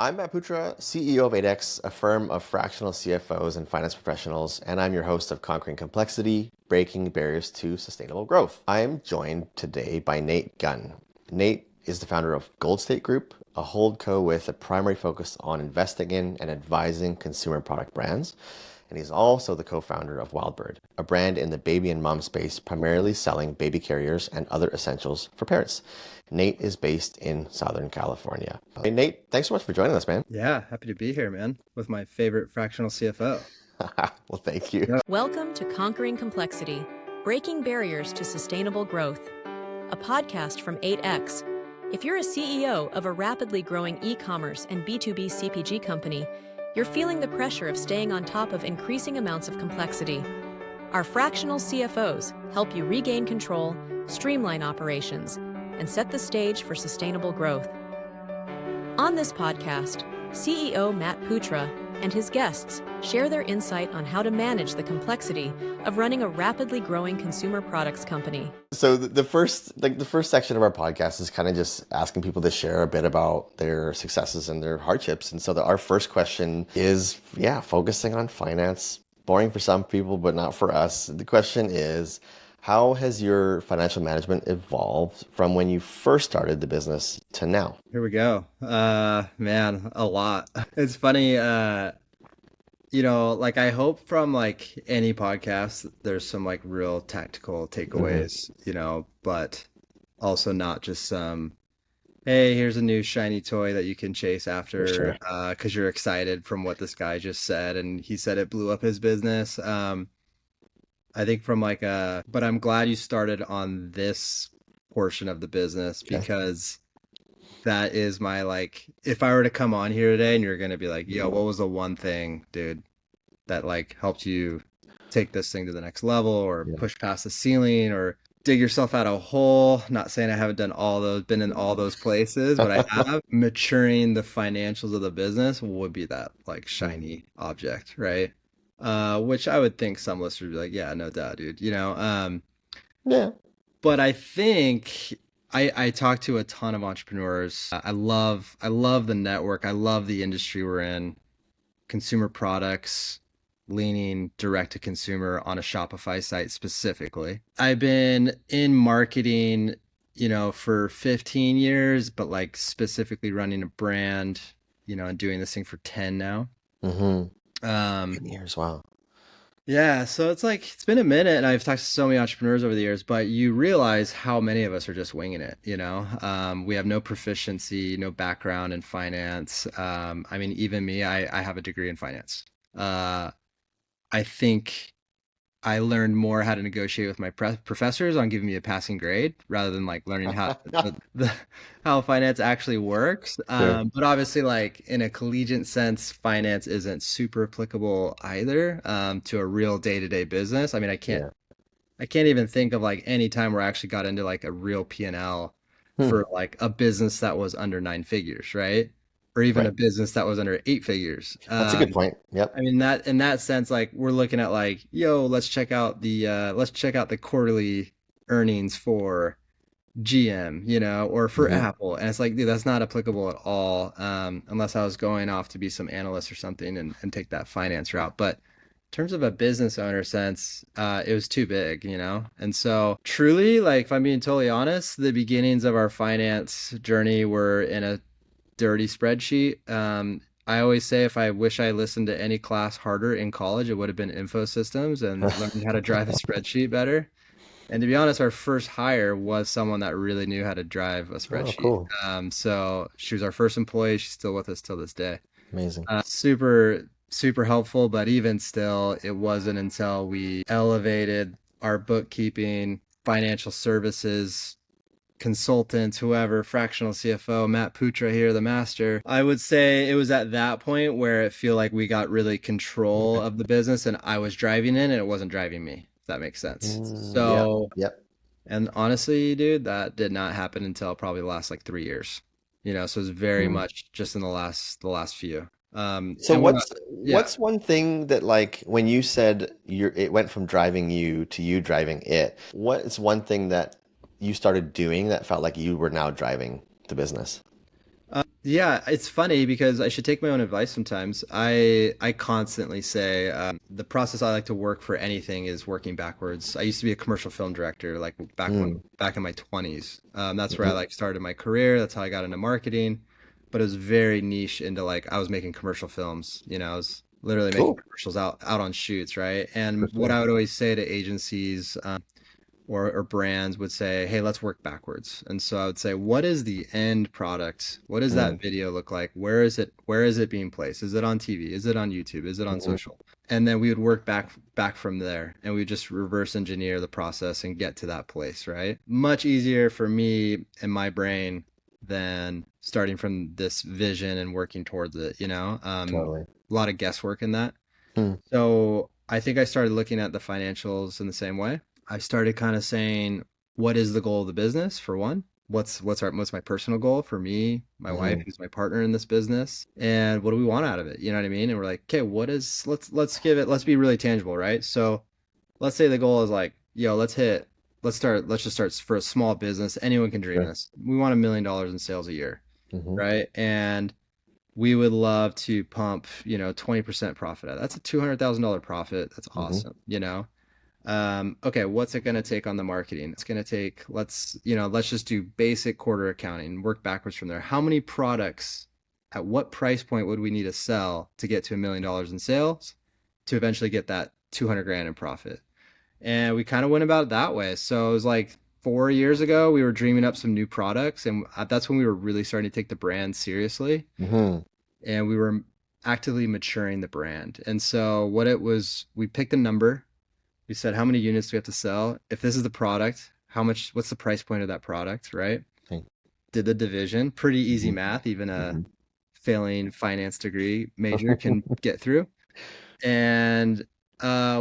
I'm Matt Putra, CEO of 8X, a firm of fractional CFOs and finance professionals, and I'm your host of Conquering Complexity, Breaking Barriers to Sustainable Growth. I am joined today by Nate Gunn. Nate is the founder of GoldState Group, a holdco with a primary focus on investing in and advising consumer product brands. And he's also the co-founder of WildBird, a brand in the baby and mom space, primarily selling baby carriers and other essentials for parents. Nate is based in Southern California. Hey, Nate, thanks so much for joining us, man. Yeah, happy to be here, man, with my favorite fractional CFO. Well, thank you. Yep. Welcome to Conquering Complexity, Breaking Barriers to Sustainable Growth, a podcast from 8X. If you're a CEO of a rapidly growing e-commerce and B2B CPG company, you're feeling the pressure of staying on top of increasing amounts of complexity. Our fractional CFOs help you regain control, streamline operations, and set the stage for sustainable growth. On this podcast, CEO Matt Putra and his guests share their insight on how to manage the complexity of running a rapidly growing consumer products company. So the first section of our podcast is kind of just asking people to share a bit about their successes and their hardships. And so our first question is, focusing on finance. Boring for some people, but not for us. The question is, how has your financial management evolved from when you first started the business to now? Here we go. Man, a lot. It's funny, I hope from any podcast, there's some real tactical takeaways, but also not just some, hey, here's a new shiny toy that you can chase after because you're excited from what this guy just said, and he said it blew up his business. I think from but I'm glad you started on this portion of the business because that is my if I were to come on here today and you're going to be like, yo, what was the one thing, dude, that helped you take this thing to the next level or push past the ceiling or dig yourself out of a hole? Not saying I haven't been in all those places, but I have. Maturing the financials of the business would be that shiny object, right? Which I would think some listeners would be like, yeah, no doubt, dude, Yeah. But I think I talk to a ton of entrepreneurs. I love the network. I love the industry we're in, consumer products, leaning direct to consumer on a Shopify site specifically. I've been in marketing, for 15 years, but specifically running a brand, and doing this thing for 10 now. 10 years, wow. Yeah, so it's been a minute, and I've talked to so many entrepreneurs over the years, but you realize how many of us are just winging it, We have no proficiency, no background in finance. Even me, I have a degree in finance. I think I learned more how to negotiate with my professors on giving me a passing grade rather than learning how how finance actually works. But obviously, in a collegiate sense, finance isn't super applicable either to a real day-to-day business. I can't even think of any time where I actually got into a real P&L for a business that was under 9 figures, right? Or even a business that was under 8 figures. That's a good point. Yep. That in that sense, we're looking at let's check out the quarterly earnings for GM, or for Apple. And it's dude, that's not applicable at all. Unless I was going off to be some analyst or something and take that finance route. But in terms of a business owner sense, it was too big, And so truly, if I'm being totally honest, the beginnings of our finance journey were in a dirty spreadsheet. I always say if I wish I listened to any class harder in college, it would have been info systems and learning how to drive a spreadsheet better. And to be honest, our first hire was someone that really knew how to drive a spreadsheet. Oh, cool. So she was our first employee. She's still with us till this day. Amazing. Super, super helpful. But even still, it wasn't until we elevated our bookkeeping, financial services, consultants, whoever, fractional CFO, Matt Putra here, the master. I would say it was at that point where it feel like we got really control of the business and I was driving it and it wasn't driving me, if that makes sense. Yep. And honestly, dude, that did not happen until probably the last 3 years. So it was very much just in the last few. So what's one thing that when you said it went from driving you to you driving it, what is one thing that you started doing that felt like you were now driving the business? Yeah, it's funny because I should take my own advice sometimes. I constantly say the process I like to work for anything is working backwards. I used to be a commercial film director, like Mm, back in my 20s. That's where I mhm. like started my career. That's how I got into marketing, but it was very niche into like I was making commercial films. I was literally making Cool. commercials out on shoots, right? For And what sure. I would always say to agencies, or brands would say, hey, let's work backwards. And so I would say, what is the end product? What does Mm, that video look like? Where is it being placed? Is it on TV? Is it on YouTube? Is it on mhm. social? And then we would work back from there, and we just reverse engineer the process and get to that place, right? Much easier for me and my brain than starting from this vision and working towards it. Totally. A lot of guesswork in that. Mm, So I think I started looking at the financials in the same way. I started kind of saying, what is the goal of the business for one? What's my personal goal for me, my wife, mhm. who's my partner in this business, and what do we want out of it? You know what I mean? And we're like, okay, let's be really tangible, right? So let's say the goal is like, yo, let's just start for a small business. Anyone can dream Sure. this. We want $1 million in sales a year, Mhm, right? And we would love to pump, 20% profit out. That's a $200,000 profit. That's mhm. awesome. Okay, what's it going to take on the marketing? It's going to take, let's just do basic quarter accounting, work backwards from there. How many products at what price point would we need to sell to get to $1 million in sales to eventually get that 200 grand in profit? And we kind of went about it that way. So it was like 4 years ago, we were dreaming up some new products, and that's when we were really starting to take the brand seriously, Mhm. and we were actively maturing the brand. And so what it was, we picked a number. We said, how many units do we have to sell? If this is the product, what's the price point of that product, right? Okay. Did the division, pretty easy Mhm, math, even a mhm. failing finance degree major can get through. And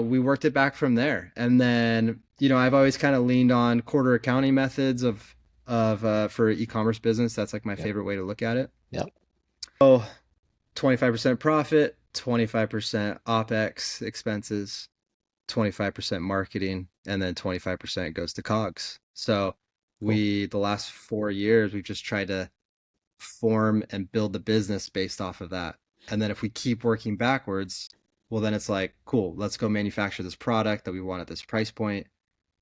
we worked it back from there. And then, I've always kind of leaned on quarter accounting methods for e-commerce business. That's like my Yep. favorite way to look at it. Yep. Oh, 25% profit, 25% OpEx expenses, 25% marketing, and then 25% goes to COGS. So Cool. the last 4 years, we've just tried to form and build the business based off of that. And then if we keep working backwards, well, then it's like, cool, let's go manufacture this product that we want at this price point,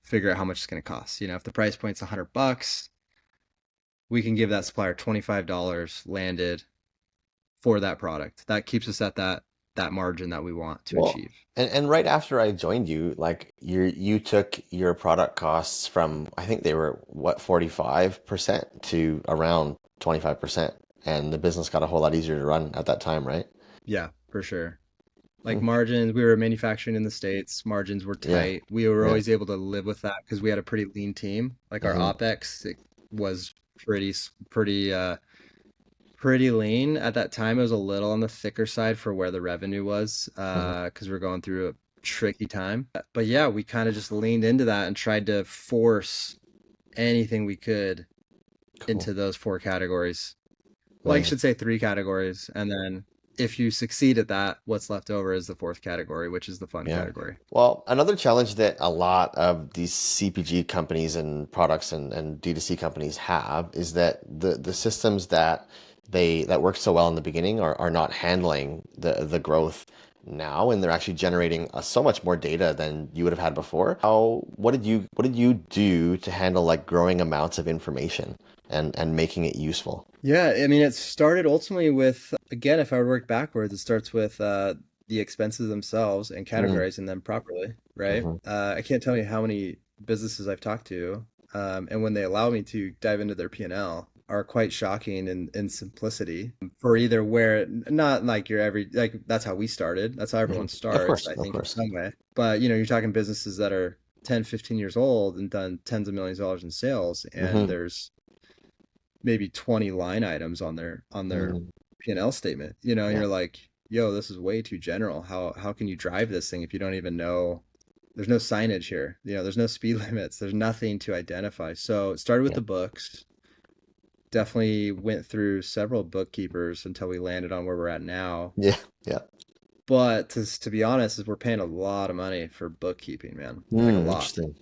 figure out how much it's going to cost. If the price point's $100, we can give that supplier $25 landed for that product. That keeps us at that margin that we want to Well, achieve. and right after I joined you, like you took your product costs from, I think they were what, 45% to around 25%, and the business got a whole lot easier to run at that time, right? Yeah, for sure. Like Hmm. margins, we were manufacturing in the States. Margins were Yeah. tight. We were Yeah. always able to live with that because we had a pretty lean team. Like our Hmm. OpEx was pretty lean at that time. It was a little on the thicker side for where the revenue was, Hmm. because we're going through a tricky time. But yeah, we kind of just leaned into that and tried to force anything we could Cool. into those four categories. Well, I Amazing. should say three categories. And then if you succeed at that, what's left over is the fourth category, which is the fun Yeah. category. Well, another challenge that a lot of these CPG companies and products and D2C companies have is that the systems that work so well in the beginning are not handling the growth now, and they're actually generating so much more data than you would have had before. What did you do to handle like growing amounts of information and making it useful? Yeah, I mean, it started ultimately with, again, if I would work backwards, it starts with the expenses themselves and Mm, categorizing them properly, right? hmm. I can't tell you how many businesses I've talked to, and when they allow me to dive into their P&L, are quite shocking in simplicity for either where, not like your every, like that's how we started. That's how Hmm. everyone Of starts, course, I of think, in course. some way. But, you're talking businesses that are 10, 15 years old and done tens of millions of dollars in sales, and Hmm. there's maybe 20 line items on their Hmm. P&L statement, and Yeah. you're like, yo, this is way too general. How can you drive this thing if you don't even know? There's no signage here. There's no speed limits. There's nothing to identify. So it started with Yeah. the books. Definitely went through several bookkeepers until we landed on where we're at now. Yeah. Yeah. But to be honest, is we're paying a lot of money for bookkeeping, man. Like a lot. Interesting.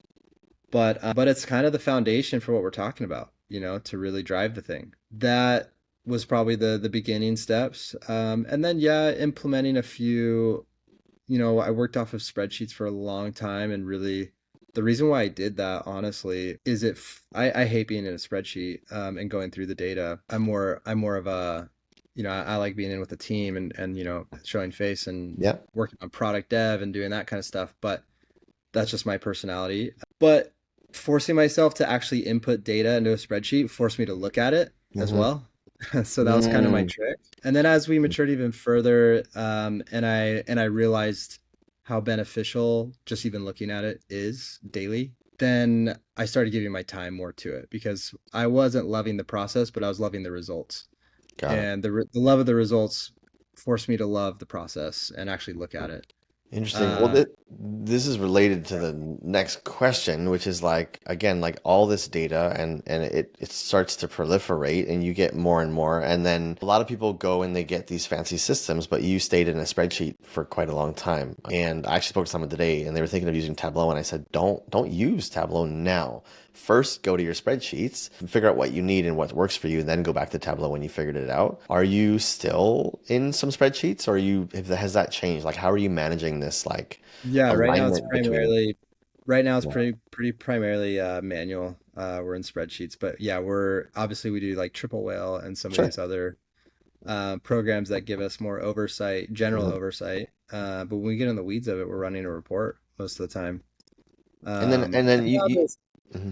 But it's kind of the foundation for what we're talking about, to really drive the thing. That was probably the beginning steps. And then yeah, implementing a few, I worked off of spreadsheets for a long time, and really the reason why I did that honestly is I hate being in a spreadsheet and going through the data. I'm more of a, I like being in with a team and showing face and Yeah. working on product dev and doing that kind of stuff. But that's just my personality. But forcing myself to actually input data into a spreadsheet forced me to look at it as Mm-hmm. well. So that was kind of my Mm. trick. And then as we matured even further, and I realized how beneficial just even looking at it is daily, then I started giving my time more to it because I wasn't loving the process, but I was loving the results. Got it. And the love of the results forced me to love the process and actually look at it. Interesting. Well, Uh, this is related to the next question, which is like again, like all this data and it starts to proliferate and you get more and more. And then a lot of people go and they get these fancy systems, but you stayed in a spreadsheet for quite a long time. And I actually spoke to someone today and they were thinking of using Tableau, and I said, don't use Tableau now. First, go to your spreadsheets, figure out what you need and what works for you, and then go back to Tableau when you figured it out. Are you still in some spreadsheets, or has that changed? Like, how are you managing this, like, Yeah, alignment between? right now it's Yeah, pretty primarily manual. We're in spreadsheets, but yeah, we're obviously we do like Triple Whale and some of sure. these other programs that give us more oversight, general Mhm. oversight. But when we get in the weeds of it, we're running a report most of the time. And then And you, now you there's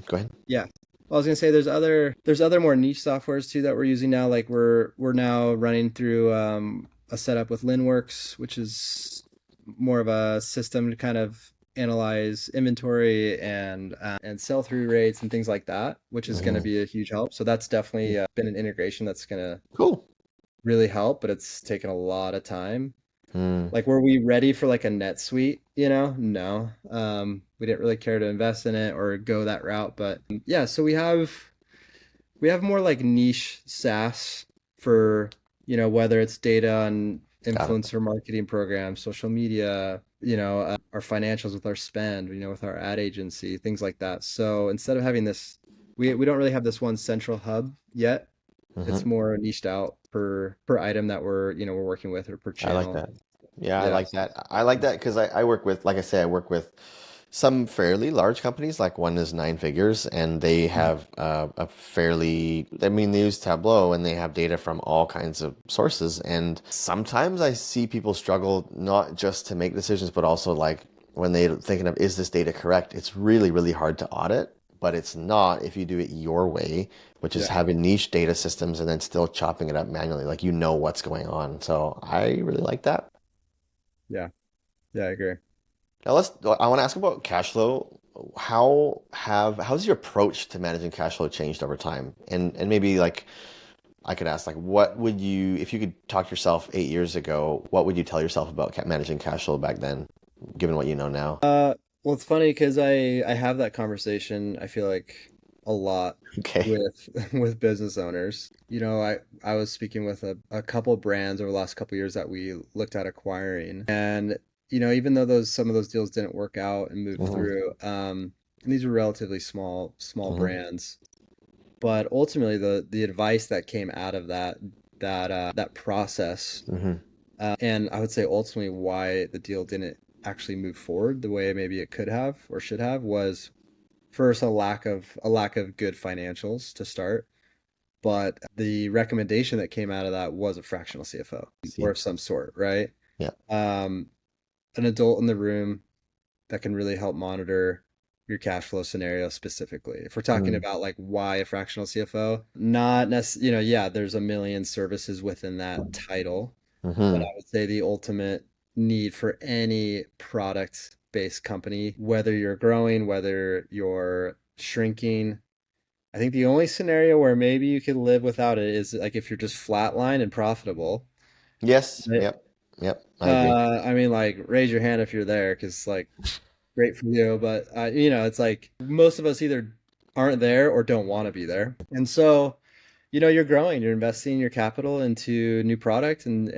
go ahead. yeah. Well, I was gonna say there's other more niche softwares too that we're using now. Like we're now running through a setup with Linworks, which is more of a system to kind of analyze inventory and sell through rates and things like that, which is going to Hmm. be a huge help. So that's definitely been an integration that's going to Cool. really help, but it's taken a lot of time. Mm. Like, were we ready for like a NetSuite? No. We didn't really care to invest in it or go that route. But yeah, so we have more like niche SaaS for, whether it's data and Got it. influencer marketing programs, social media, our financials with our spend, with our ad agency, things like that. So instead of having this, we don't really have this one central hub yet. It's Hmm. more niched out per item that we're working with, or per I like channel. that. Yeah, I Yeah. like that. I like that because I work with, like I say, I work with some fairly large companies. Like one is nine figures, and they Mhm. have a fairly, I mean, they use Tableau and they have data from all kinds of sources. And sometimes I see people struggle not just to make decisions, but also like when they're thinking of, is this data correct? It's really, really hard to audit, but it's not if you do it your way, which is Yeah. having niche data systems and then still chopping it up manually. Like you know what's going on. So I really like that. Yeah. Yeah, I agree. Now I want to ask about cash flow. How's your approach to managing cash flow changed over time? And maybe like I could ask like what would you, if you could talk to yourself 8 years ago, what would you tell yourself about managing cash flow back then, given what you know now? Well, it's funny because I have that conversation, I feel like, a lot Okay. with with business owners. I was speaking with a couple brands over the last couple years that we looked at acquiring. And even though those some of those deals didn't work out and move Hmm. through, and these were relatively small Hmm. brands, but ultimately the advice that came out of that process, Hmm. and I would say ultimately why the deal didn't actually move forward the way maybe it could have or should have, was first a lack of good financials to start. But the recommendation that came out of that was a fractional CFO or See. of some sort, right? Yeah. Um, an adult in the room that can really help monitor your cash flow scenario specifically. If we're talking Mm. about like why a fractional CFO, not necessarily, yeah, there's a million services within that title, but I Hmm. would say the ultimate need for any product-based company, whether you're growing, whether you're shrinking, I think the only scenario where maybe you could live without it is like if you're just flatline and profitable. Yes. Right? Yep. Yep. I agree. I mean, like, raise your hand if you're there, because like, great for you. But it's like most of us either aren't there or don't want to be there. And so, you're growing, you're investing your capital into new product, and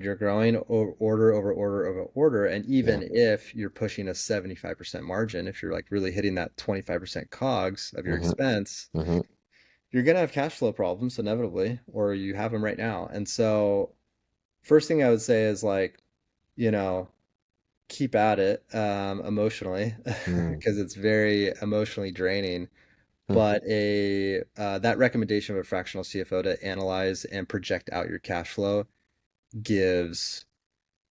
you're growing order over order over order. And Yeah. even if you're pushing a 75% margin, if you're like really hitting that 25% COGS of your Hmm. expense, Hmm. you're gonna have cash flow problems inevitably, or you have them right now. And so first thing I would say is like, you know, keep at it emotionally Mm. because it's very emotionally draining. Mm. But a that recommendation of a fractional CFO to analyze and project out your cash flow gives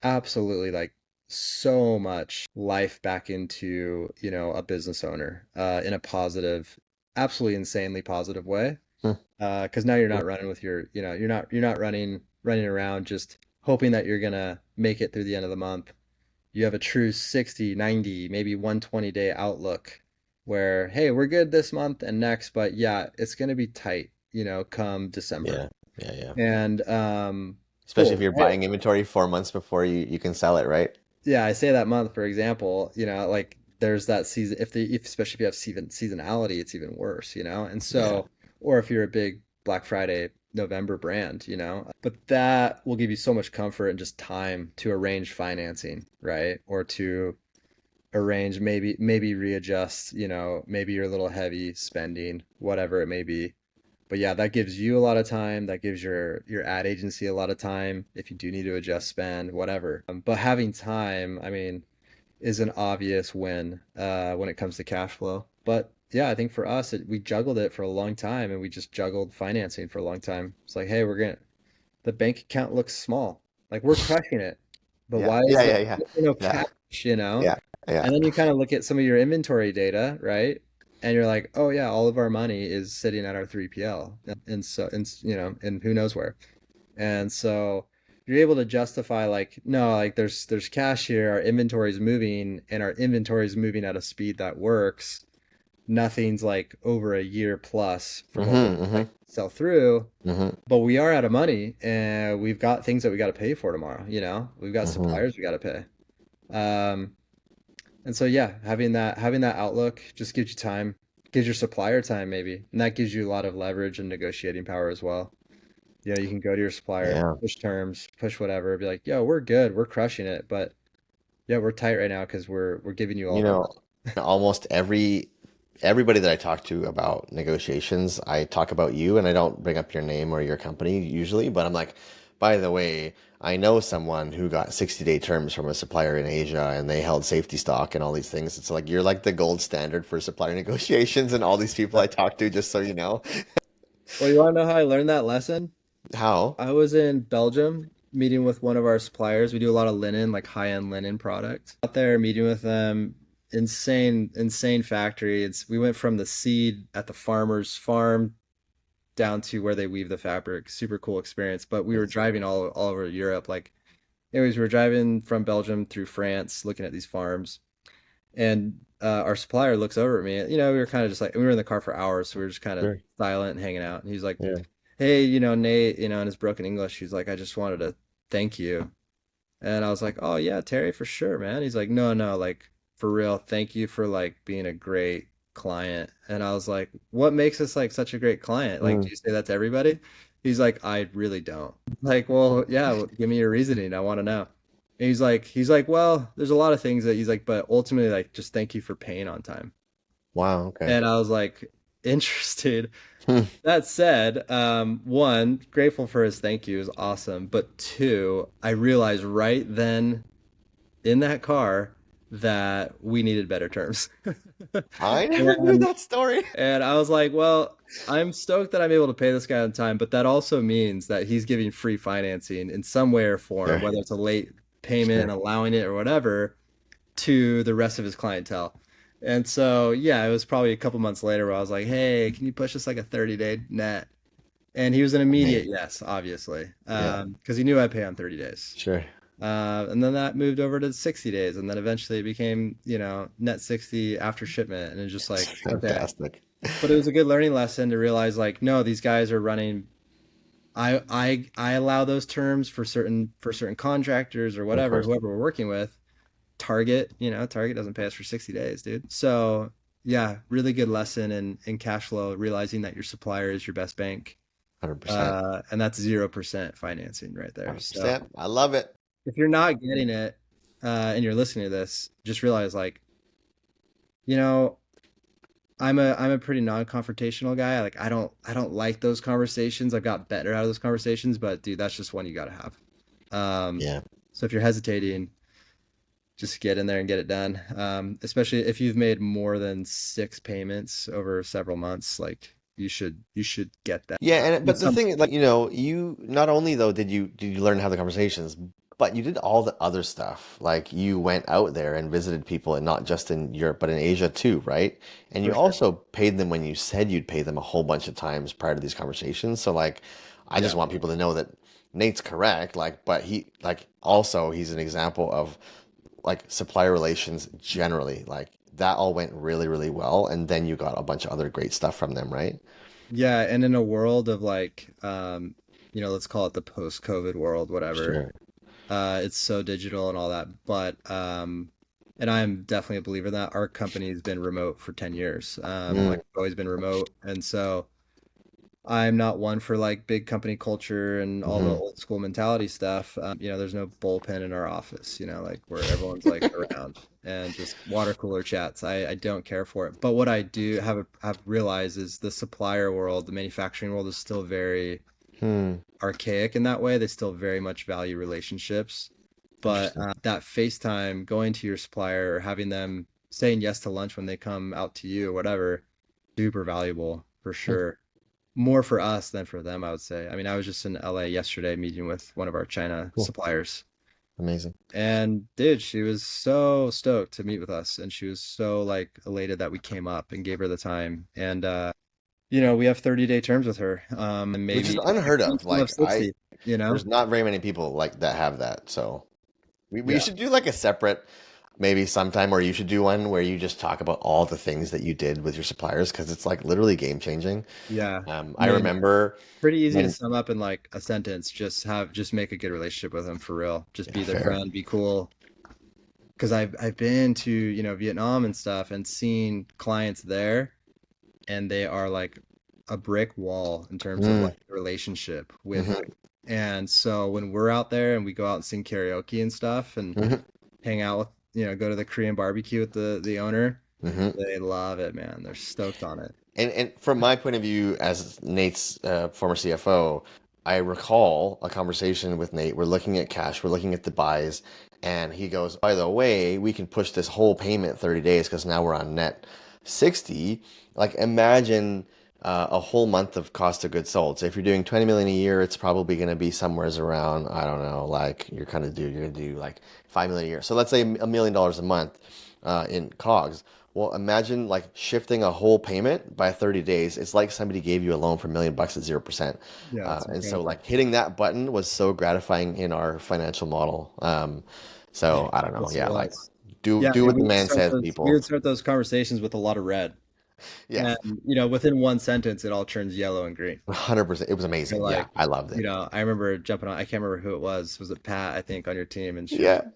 absolutely like so much life back into, a business owner in a positive, absolutely insanely positive way. Mm. Because now you're not running with your, you're not running around just hoping that you're gonna make it through the end of the month. You have a true 60, 90, maybe 120-day outlook where, hey, we're good this month and next, but yeah, it's gonna be tight, come December. Yeah. Yeah. Yeah. And Especially if cool. you're buying inventory 4 months before you can sell it, right? Yeah, I say that month, for example, like there's that season, especially if you have seasonality, it's even worse, and Yeah. so, or if you're a big Black Friday November brand, but that will give you so much comfort and just time to arrange financing, right? Or to arrange, maybe readjust, maybe you're a little heavy spending, whatever it may be. But yeah, that gives you a lot of time. That gives your ad agency a lot of time if you do need to adjust spend, whatever. But having time, I mean, is an obvious win when it comes to cash flow. But yeah, I think for us, we juggled it for a long time, and we just juggled financing for a long time. It's like, hey, the bank account looks small, like we're crushing it, but Yeah. why Yeah. is Yeah. Yeah. there no Yeah. cash, you know? Yeah. Yeah. And then you kind of look at some of your inventory data, right? And you're like, oh yeah, all of our money is sitting at our 3PL, and who knows where. And so you're able to justify like, no, like there's cash here, our inventory is moving, and our inventory is moving at a speed that works. Nothing's like over a year plus from what we're Mm-hmm. like Mm-hmm. sell through, Mm-hmm. but we are out of money and we've got things that we got to pay for tomorrow, we've got Mm-hmm. suppliers we got to pay. Um, and so yeah, having that outlook just gives you time, gives your supplier time maybe, and that gives you a lot of leverage and negotiating power as well. You can go to your supplier, Yeah. push terms, push whatever, be like, yo, we're good, we're crushing it, but yeah, we're tight right now because we're giving you all You of our know, money. almost everybody that I talk to about negotiations, I talk about you and I don't bring up your name or your company usually, but I'm like, by the way, I know someone who got 60-day terms from a supplier in Asia and they held safety stock and all these things. It's like you're like the gold standard for supplier negotiations and all these people I talk to, just so you know. Well, you want to know how I learned that lesson? How? I was in Belgium meeting with one of our suppliers. We do a lot of linen, like high-end linen products. Out there meeting with them, insane, insane factory. We went from the seed at the farmer's farm down to where they weave the fabric. Super cool experience. But we were That's driving all over Europe. Like, anyways, we were driving from Belgium through France, looking at these farms. And our supplier looks over at me. We were kind of just like, we were in the car for hours, so we were just kind of sure. silent and hanging out. And he's like, Yeah. hey, Nate, in his broken English, he's like, I just wanted to thank you. And I was like, oh yeah, Terry, for sure, man. He's like, no, no, like for real, thank you for like being a great client. And I was like, what makes us like such a great client? Like, do Mm. you say that to everybody? He's like, I really don't. Like, well, yeah, well, give me your reasoning. I want to know. And he's like, well, there's a lot of things that he's like, but ultimately, like, just thank you for paying on time. Wow. Okay. And I was like, interested. Hmm. That said, one, grateful for his thank you is awesome. But two, I realized right then in that car that we needed better terms. I never knew And that story. and I was like, well, I'm stoked that I'm able to pay this guy on time, but that also means that he's giving free financing in some way or form, Sure. whether it's a late payment and Sure. allowing it or whatever, to the rest of his clientele. And so, yeah, it was probably a couple months later where I was like, hey, can you push us like a 30-day net? And he was an immediate Amazing. yes, obviously, Yeah. because he knew I'd pay on 30 days. Sure. And then that moved over to 60 days. And then eventually it became, net 60 after shipment. And it's just like, okay. Fantastic. But it was a good learning lesson to realize like, no, these guys are running. I allow those terms for certain contractors or Of whatever, course. whoever we're working with. Target doesn't pay us for 60 days, dude. So yeah, really good lesson in cash flow, realizing that your supplier is your best bank. 100%. And that's 0% financing right there. So 100%. I love it. if you're not getting it, and you're listening to this, just realize like, you know, I'm a pretty non-confrontational guy. Like I don't like those conversations. I've got better out of those conversations, but dude, that's just one you got to have. Um, Yeah. so if you're hesitating, just get in there and get it done. Especially if you've made more than 6 payments over several months, like you should get that Yeah, done. and but the thing, like, you not only though did you learn how the conversations, but you did all the other stuff. Like you went out there and visited people, and not just in Europe, but in Asia too, right? And For you sure. also paid them when you said you'd pay them a whole bunch of times prior to these conversations. So like, I just Yeah. want people to know that Nate's correct. Like, but he like also he's an example of like supplier relations generally. Like that all went really, really well, and then you got a bunch of other great stuff from them, right? Yeah, and in a world of like let's call it the post-COVID world, whatever. Sure. It's so digital and all that, but and I'm definitely a believer in that our company's been remote for 10 years. Like Mm, we've always been remote, and so I'm not one for like big company culture and all the hmm old school mentality stuff. There's no bullpen in our office, like where everyone's like around and just water cooler chats. I don't care for it. But what I do have realized is the supplier world, the manufacturing world is still very Hmm. archaic in that way. They still very much value relationships. But Interesting. that FaceTime, going to your supplier or having them saying yes to lunch when they come out to you or whatever, super valuable for Hmm. sure. More for us than for them, I would say. I mean, I was just in LA yesterday meeting with one of our China Cool. suppliers. Amazing. And dude, she was so stoked to meet with us. And she was so like elated that we came up and gave her the time. And we have 30-day terms with her. And Which is maybe unheard of. we'll have Like 60, you know? there's not very many people like that have that. So we Yeah. should do like a separate, maybe sometime, or you should do one where you just talk about all the things that you did with your suppliers because it's like literally game changing. Yeah. I I mean, remember pretty easy to when, sum up in like a sentence. Just make a good relationship with them for real. Just yeah, be their fair. friend, be cool. Because I've been to, Vietnam and stuff and seen clients there and they are like a brick wall in terms of Mm, like the relationship with hmm and so when we're out there and we go out and sing karaoke and stuff and hmm hang out with, go to the Korean barbecue with the owner, hmm they love it, man. They're stoked on it. And from my point of view as Nate's former CFO, I recall a conversation with Nate. We're looking at cash, we're looking at the buys, and he goes, "By the way, we can push this whole payment 30 days because now we're on net 60." Like imagine a whole month of cost of goods sold. So if you're doing 20 million a year, it's probably going to be somewheres around, I don't know, like you're going to do like 5 million a year. So let's say $1 million a month in COGS. Well, imagine like shifting a whole payment by 30 days. It's like somebody gave you a loan for $1 million at 0%. Yeah, it's And so incredible. like hitting that button was so gratifying in our financial model. So I don't know. Yes, it Yeah, like was. Yeah, do and what the man says, we people. would start those conversations with a lot of red. Yeah, And within one sentence it all turns yellow and green. 100%. It was You're amazing. Yeah, like, I loved it. I remember jumping on, I can't remember who it was. Was it Pat, I think, on your team? And she was Yeah, like,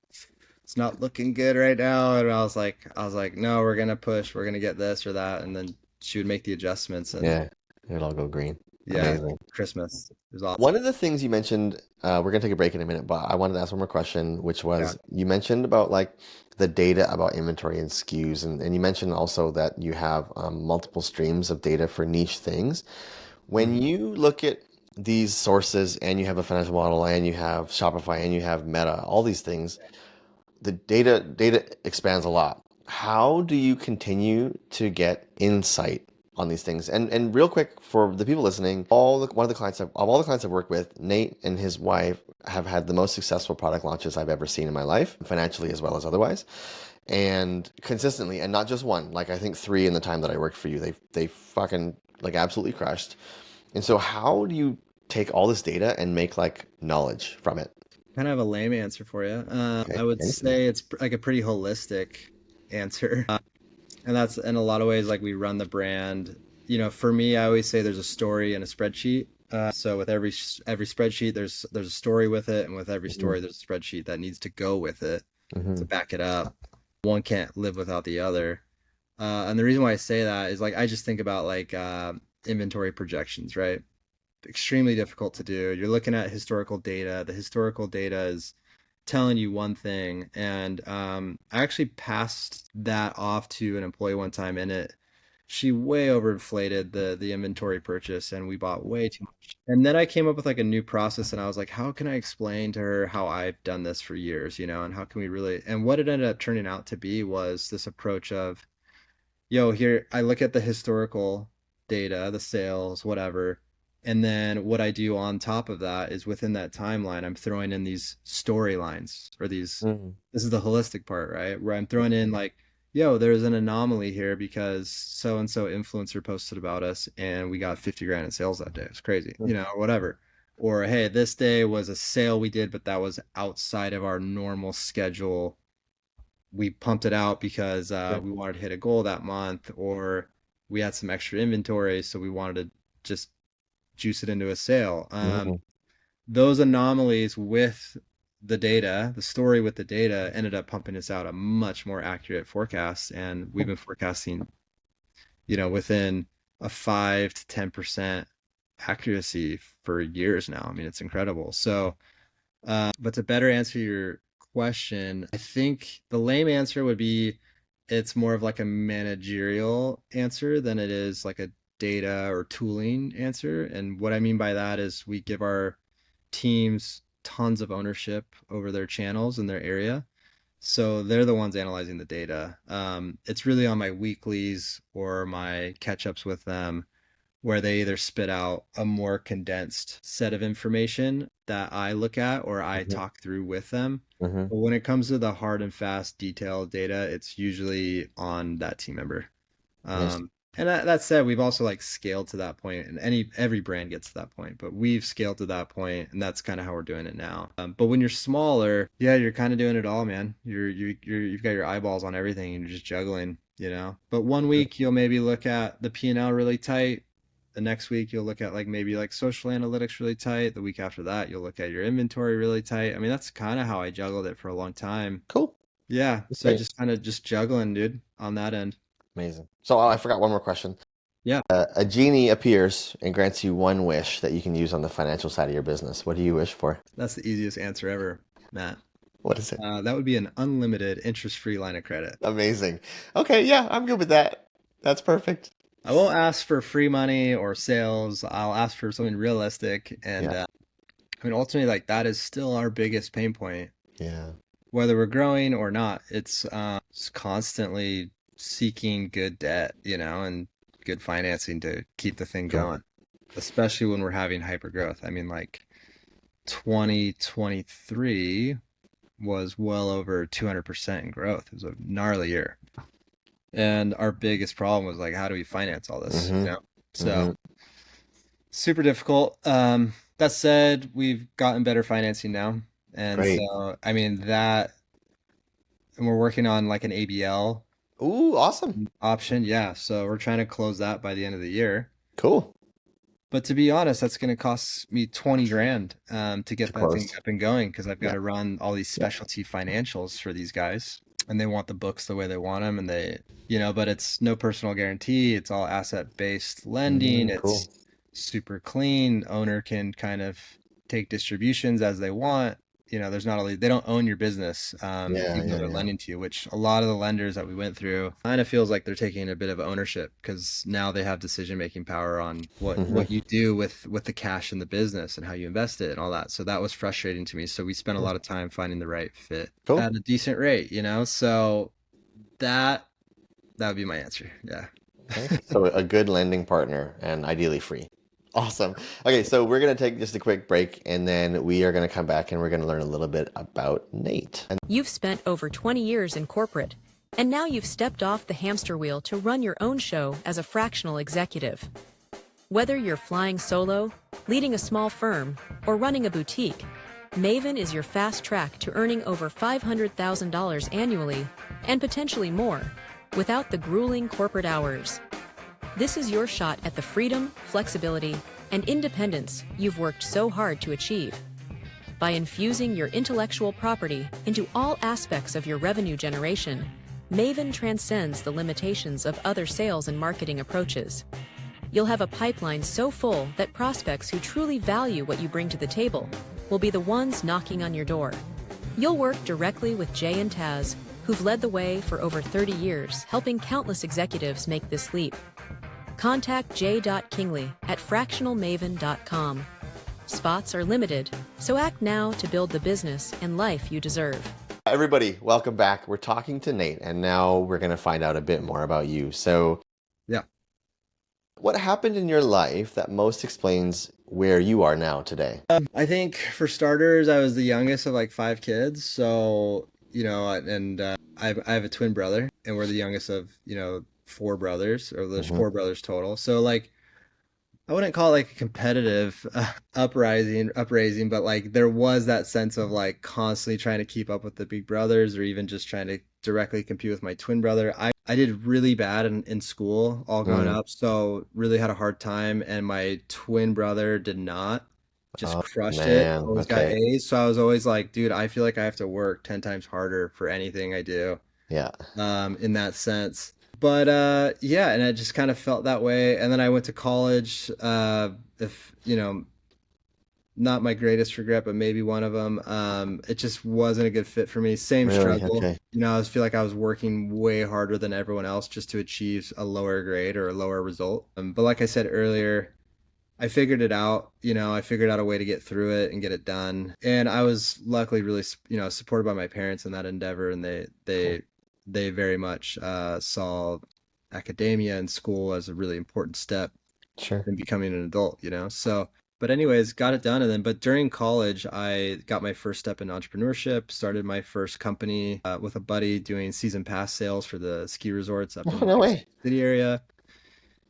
it's not looking good right now. And I was like, no, we're gonna push, we're gonna get this or that. And then she would make the adjustments and yeah. It'll all go green. yeah, Amazing. Christmas. It was awesome. One of the things you mentioned, we're gonna take a break in a minute, but I wanted to ask one more question, which Yeah. was you mentioned about like the data about inventory and SKUs, and you mentioned also that you have multiple streams of data for niche things. When Mhm. you look at these sources and you have a financial model and you have Shopify and you have Meta, all these things, the data expands a lot. How do you continue to get insight on these things? And real quick for the people listening, one of the clients of all the clients I've worked with, Nate and his wife have had the most successful product launches I've ever seen in my life, financially as well as otherwise, and consistently, and not just one. Like I think three in the time that I worked for you, they fucking like absolutely crushed. And so, how do you take all this data and make like knowledge from it? Kind of have a lame answer for you. I Okay, would anything. say it's like a pretty holistic answer. And that's in a lot of ways like we run the brand. For me, I always say there's a story and a spreadsheet. So with every spreadsheet, there's a story with it, and with every Mhm, story, there's a spreadsheet that needs to go with it to mhm, back it up. One can't live without the other. And the reason why I say that is like I just think about like inventory projections, right? Extremely difficult to do. You're looking at historical data. The historical data is telling you one thing, and I actually passed that off to an employee one time, and she way overinflated the inventory purchase and we bought way too much. And then I came up with like a new process and I was like, how can I explain to her how I've done this for years, and how can we really, and what it ended up turning out to be was this approach of, yo, here, I look at the historical data, the sales, whatever. And then what I do on top of that is within that timeline, I'm throwing in these storylines or this is the holistic part, right? Where I'm throwing in like, yo, there's an anomaly here because so and so influencer posted about us and we got 50 grand in sales that day. It's crazy, or whatever. Or hey, this day was a sale we did, but that was outside of our normal schedule. We pumped it out because we wanted to hit a goal that month, or we had some extra inventory, so we wanted to just juice it into a sale. Those anomalies with the data, the story with the data ended up pumping us out a much more accurate forecast. And we've been forecasting, within a 5 to 10% accuracy for years now. I mean, it's incredible. So, but to better answer your question, I think the lame answer would be it's more of like a managerial answer than it is like a data or tooling answer. And what I mean by that is we give our teams tons of ownership over their channels in their area. So they're the ones analyzing the data. It's really on my weeklies or my catch-ups with them where they either spit out a more condensed set of information that I look at or I talk through with them. But when it comes to the hard and fast detailed data, it's usually on that team member. And that said, we've also like scaled to that point, and every brand gets to that point, but we've scaled to that point, and that's kind of how we're doing it now. But when you're smaller, yeah, you're kind of doing it all, man. You've got your eyeballs on everything, and you're just juggling, But one week you'll maybe look at the P&L really tight. The next week you'll look at like maybe like social analytics really tight. The week after that you'll look at your inventory really tight. I mean, that's kind of how I juggled it for a long time. Cool. Yeah. So just kind of just juggling, dude, on that end. Amazing. So I forgot one more question. Yeah. A genie appears and grants you one wish that you can use on the financial side of your business. What do you wish for? That's the easiest answer ever, Matt. What is it? That would be an unlimited interest-free line of credit. Amazing. Okay, yeah, I'm good with that. That's perfect. I won't ask for free money or sales. I'll ask for something realistic. And I mean, ultimately, like that is still our biggest pain point. Yeah. Whether we're growing or not, it's constantly seeking good debt, and good financing to keep the thing going, especially when we're having hyper growth. I mean, like 2023 was well over 200% in growth. It was a gnarly year. And our biggest problem was like, how do we finance all this? So super difficult. That said, we've gotten better financing now. And so, I mean, and we're working on like an ABL. Ooh, awesome. Option. Yeah. So we're trying to close that by the end of the year. Cool. But to be honest, that's going to cost me 20 grand to get that thing up and going because I've got to run all these specialty financials for these guys. And they want the books the way they want them. And they, but it's no personal guarantee. It's all asset-based lending. It's super clean. Owner can kind of take distributions as they want. There's not only, they don't own your business, even though they're lending to you, which a lot of the lenders that we went through kind of feels like they're taking a bit of ownership because now they have decision-making power on what you do with the cash in the business and how you invest it and all that. So that was frustrating to me. So we spent a lot of time finding the right fit at a decent rate, so that would be my answer. Yeah. Okay. So a good lending partner and ideally free. Awesome. Okay, so we're going to take just a quick break and then we are going to come back and we're going to learn a little bit about Nate. You've spent over 20 years in corporate, and now you've stepped off the hamster wheel to run your own show as a fractional executive. Whether you're flying solo, leading a small firm, or running a boutique, Maven is your fast track to earning over $500,000 annually and potentially more without the grueling corporate hours. This is your shot at the freedom, flexibility, and independence you've worked so hard to achieve. By infusing your intellectual property into all aspects of your revenue generation, Maven transcends the limitations of other sales and marketing approaches. You'll have a pipeline so full that prospects who truly value what you bring to the table will be the ones knocking on your door. You'll work directly with Jay and Taz, who've led the way for over 30 years, helping countless executives make this leap. contact j.kingley at fractionalmaven.com. Spots are limited, so act now to build the business and life you deserve. Everybody, welcome back. We're talking to Nate, and now we're going to find out a bit more about you. So, Yeah. what happened in your life that most explains where you are now today? I think for starters, I was the youngest of like 5 kids. So, I have a twin brother, and we're the youngest of, 4 brothers, or there's 4 brothers total. So like, I wouldn't call it like a competitive upraising, but like there was that sense of like constantly trying to keep up with the big brothers, or even just trying to directly compete with my twin brother. I did really bad in school all growing up, so really had a hard time. And my twin brother did not, just Oh, crushed it, man. always got Okay. A's. So I was always like, dude, I feel like I have to work 10 times harder for anything I do, Yeah. in that sense. But yeah, and I just kind of felt that way. And then I went to college. If not my greatest regret, but maybe one of them. It just wasn't a good fit for me. Same Really? struggle. Okay. I feel like I was working way harder than everyone else just to achieve a lower grade or a lower result. But like I said earlier, I figured it out. I figured out a way to get through it and get it done. And I was luckily really, supported by my parents in that endeavor, and Cool. they very much saw academia and school as a really important step Sure. in becoming an adult. So, but anyways, got it done. And then, but during college, I got my first step in entrepreneurship, started my first company with a buddy doing season pass sales for the ski resorts up in Oh, the no Big way. City area.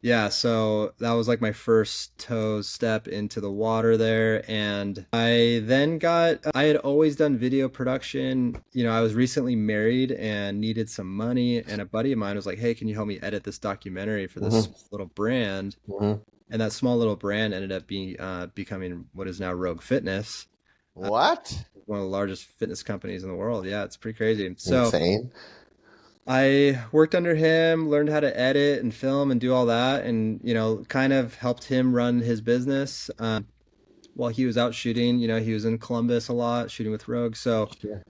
Yeah, so that was like my first toe step into the water there. And I had always done video production. I was recently married and needed some money. And a buddy of mine was like, hey, can you help me edit this documentary for this hmm little brand? hmm And that small little brand ended up becoming what is now Rogue Fitness, uh, What? one of the largest fitness companies in the world. Yeah, it's pretty crazy. So Insane. I worked under him, learned how to edit and film and do all that, and kind of helped him run his business while he was out shooting. He was in Columbus a lot, shooting with Rogue. So Sure.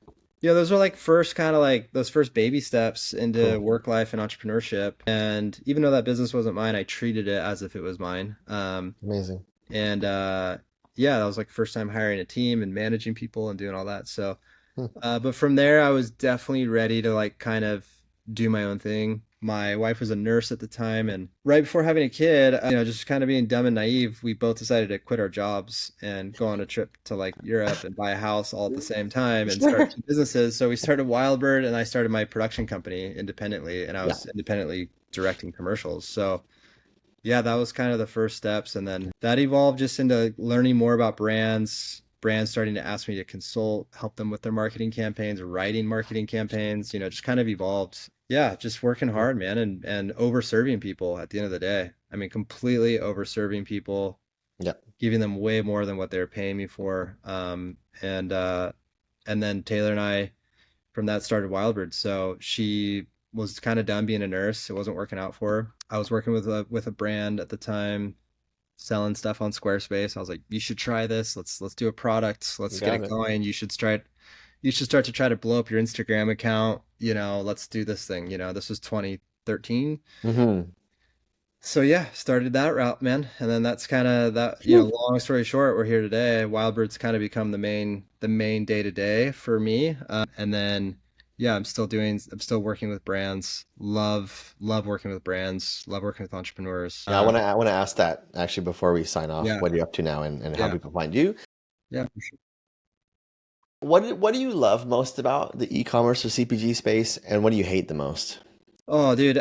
those were like first kind of like those first baby steps into Cool. work life and entrepreneurship. And even though that business wasn't mine, I treated it as if it was mine. Amazing. And yeah, that was like first time hiring a team and managing people and doing all that. So, Hmm. but from there, I was definitely ready to like kind of do my own thing. My wife was a nurse at the time, and right before having a kid, just kind of being dumb and naive, we both decided to quit our jobs and go on a trip to like Europe and buy a house all at the same time and start Sure. 2 businesses. So we started WildBird, and I started my production company independently, and I Yeah. was independently directing commercials. So yeah, that was kind of the first steps. And then that evolved just into learning more about brands starting to ask me to consult, help them with their marketing campaigns, writing marketing campaigns, just kind of evolved. Yeah, just working hard, man, and over serving people at the end of the day. I mean, completely over serving people, Yeah. giving them way more than what they're paying me for. And then Taylor and I from that started WildBird. So she was kind of done being a nurse. It wasn't working out for her. I was working with a brand at the time, selling stuff on Squarespace. I was like, you should try this. Let's do a product. You Let's get got it it. going. You should start to try to blow up your Instagram account. Let's do this thing. This was 2013. hmm So yeah, started that route, man. And then that's kind of that, long story short, we're here today. WildBird's kind of become the main day to day for me. And then yeah, I'm still working with brands. Love working with brands, love working with entrepreneurs. Yeah, I want to ask that actually before we sign off. Yeah, What are you up to now, and how yeah, people find you? yeah, for sure. What do you love most about the e-commerce or CPG space, and what do you hate the most? Oh, dude,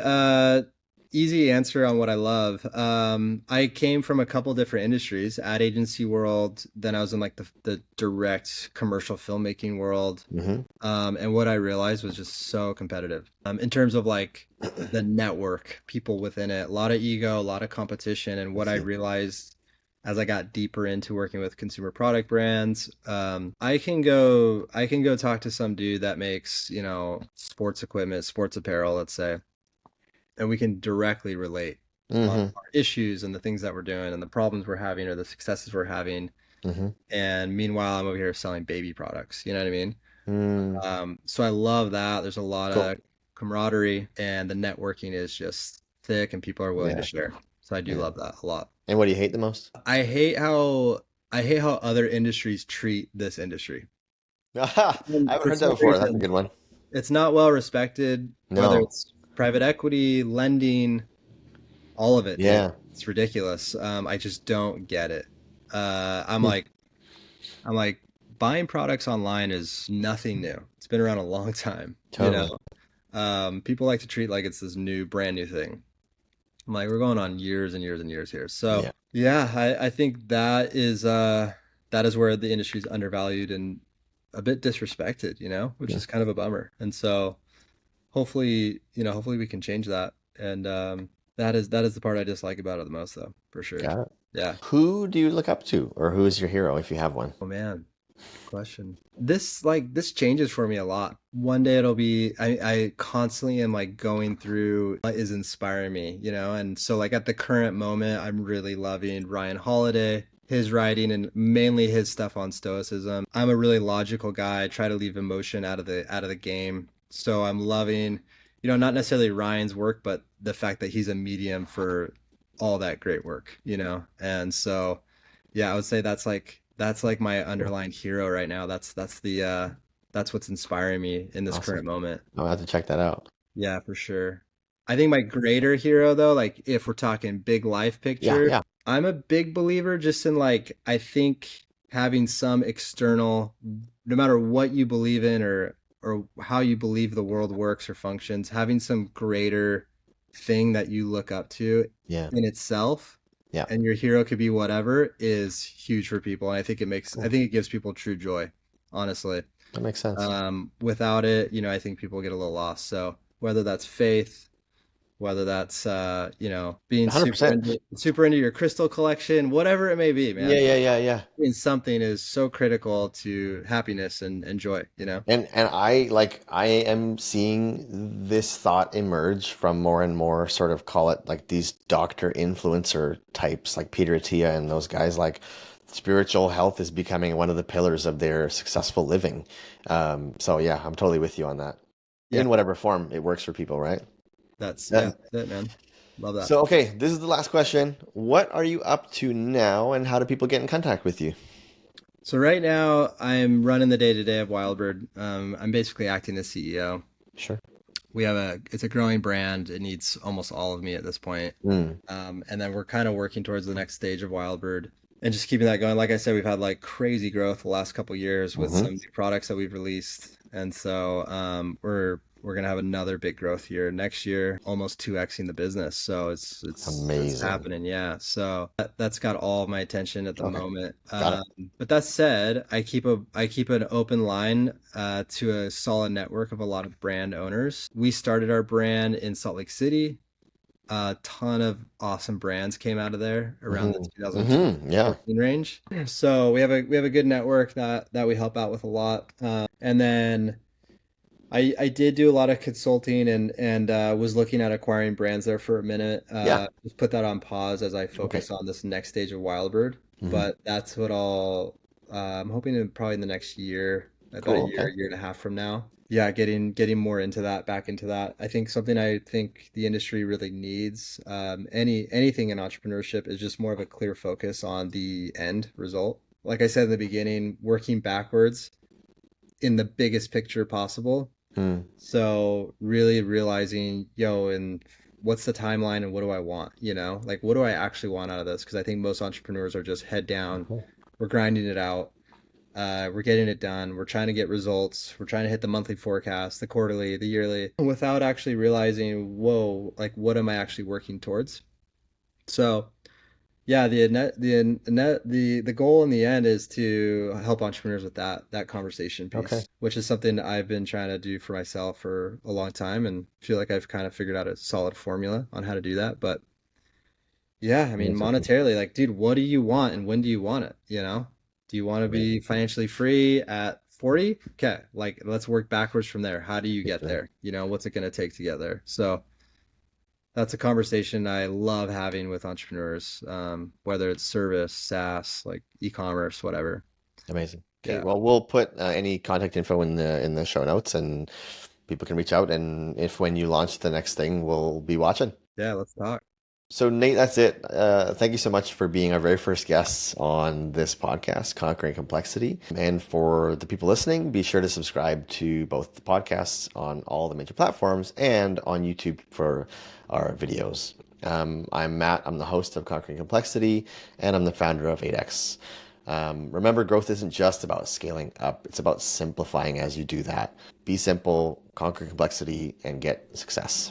easy answer on what I love. I came from a couple different industries, ad agency world, then I was in like the direct commercial filmmaking world. hmm And what I realized was just so competitive. In terms of like the network, people within it, a lot of ego, a lot of competition. And I what I see. realized as I got deeper into working with consumer product brands, I can go talk to some dude that makes, sports equipment, sports apparel, let's say, and we can directly relate on hmm our issues and the things that we're doing and the problems we're having or the successes we're having. hmm And meanwhile, I'm over here selling baby products. You know what I mean? Mm, So I love that. There's a lot cool. of camaraderie, and the networking is just thick, and people are willing to Yeah. share. So I do Yeah. love that a lot. And what do you hate the most? I hate how other industries treat this industry. I And haven't for heard that some before. That's a reason, good one. it's not well respected, whether No. it's private equity, lending, all of it, dude. Yeah. It's ridiculous. I just don't get it. I'm Hmm. like, I'm like, buying products online is nothing new. It's been around a long time, you know. Totally. People like to treat like it's this new, brand new thing. I'm like, we're going on years and years and years here. So Yeah. yeah, I think that is where the industry is undervalued and a bit disrespected, which Yeah. is kind of a bummer. And so hopefully we can change that. And that is the part I dislike about it the most, though, for sure. Got it. Yeah. Who do you look up to, or who is your hero if you have one? Oh man, good question. This changes for me a lot. One day it'll be I constantly am like going through what is inspiring me, and so like at the current moment I'm really loving Ryan Holiday, his writing and mainly his stuff on stoicism. I'm a really logical guy. I try to leave emotion out of the game. So I'm loving, not necessarily Ryan's work, but the fact that he's a medium for all that great work, And so yeah, I would say that's like my underlying hero right now. That's what's inspiring me in this Awesome. current moment. I'll have to check that out. Yeah, for sure. I think my greater hero though, like if we're talking big life Yeah. picture, Yeah. I'm a big believer just in like I think having some external, no matter what you believe in or how you believe the world works or functions, having some greater thing that you look up to Yeah. in itself Yeah. and your hero could be whatever is huge for people. And I Cool. think it gives people true joy, honestly. That makes sense. Without it, I think people get a little lost. So whether that's faith, whether that's being super 100%. into your crystal collection, whatever it may be, Yeah. man. Yeah. Yeah. Yeah. Doing something is so critical to happiness and joy. And I am seeing this thought emerge from more and more sort of call it like these doctor influencer types like Peter Attia and those guys like spiritual health is becoming one of the pillars of their successful living. So yeah, I'm totally with you on that. Yeah, In whatever form it works for people, right? yeah, that's it, man. Love that. So okay, this is the last question. What are you up to now and how do people get in contact with you? So right now I'm running the day-to-day of WildBird. I'm basically acting as CEO. Sure. It's a growing brand. It needs almost all of me at this point. Mm. And then we're kind of working towards the next stage of WildBird and just keeping that going. Like I said, we've had like crazy growth the last couple years with Hmm. some new products that we've released. And so we're gonna have another big growth year next year, almost 2xing the business. So it's Amazing. happening, yeah. So that's got all of my attention at the Okay. moment. Got it. But that said, I keep an open line to a solid network of a lot of brand owners. We started our brand in Salt Lake City. A ton of awesome brands came out of there around the Hmm. 2012 Yeah. 14 range. So we have a good network that we help out with a lot. And then I did do a lot of consulting and was looking at acquiring brands there for a minute. Yeah. Just put that on pause as I Okay. focus on this next stage of WildBird. Hmm. But that's what I'm hoping in probably in the next year, about a Cool. Okay. year and a half from now. Yeah, getting more into that, back into that. I think something I think the industry really needs, anything in entrepreneurship is just more of a clear focus on the end result. Like I said in the beginning, working backwards in the biggest picture possible. Mm. So really realizing, and what's the timeline and what do I want? Like what do I actually want out of this? Because I think most entrepreneurs are just head down, Okay. we're grinding it out, we're getting it done, we're trying to get results, we're trying to hit the monthly forecast, the quarterly, the yearly, without actually realizing, whoa, like what am I actually working towards? So yeah, the goal in the end is to help entrepreneurs with that conversation Okay. piece, which is something I've been trying to do for myself for a long time and feel like I've kind of figured out a solid formula on how to do that. But yeah, I mean, Amazing. monetarily, like, dude, what do you want and when do you want it? Do you want to be Amazing. financially free at 40? Okay, like let's work backwards from there. How do you For get sure. there? What's it going to take to get there? So that's a conversation I love having with entrepreneurs, whether it's service, SaaS, like e-commerce, whatever. Amazing. Okay. Yeah. Well, we'll put any contact info in the show notes, and people can reach out. And if when you launch the next thing, we'll be watching. Yeah, let's talk. So Nate, that's it. Thank you so much for being our very first guests on this podcast, Conquering Complexity. And for the people listening, be sure to subscribe to both the podcasts on all the major platforms and on YouTube for our videos. I'm Matt. I'm the host of Conquering Complexity, and I'm the founder of 8X. Remember, growth isn't just about scaling up. It's about simplifying as you do that. Be simple, conquer complexity, and get success.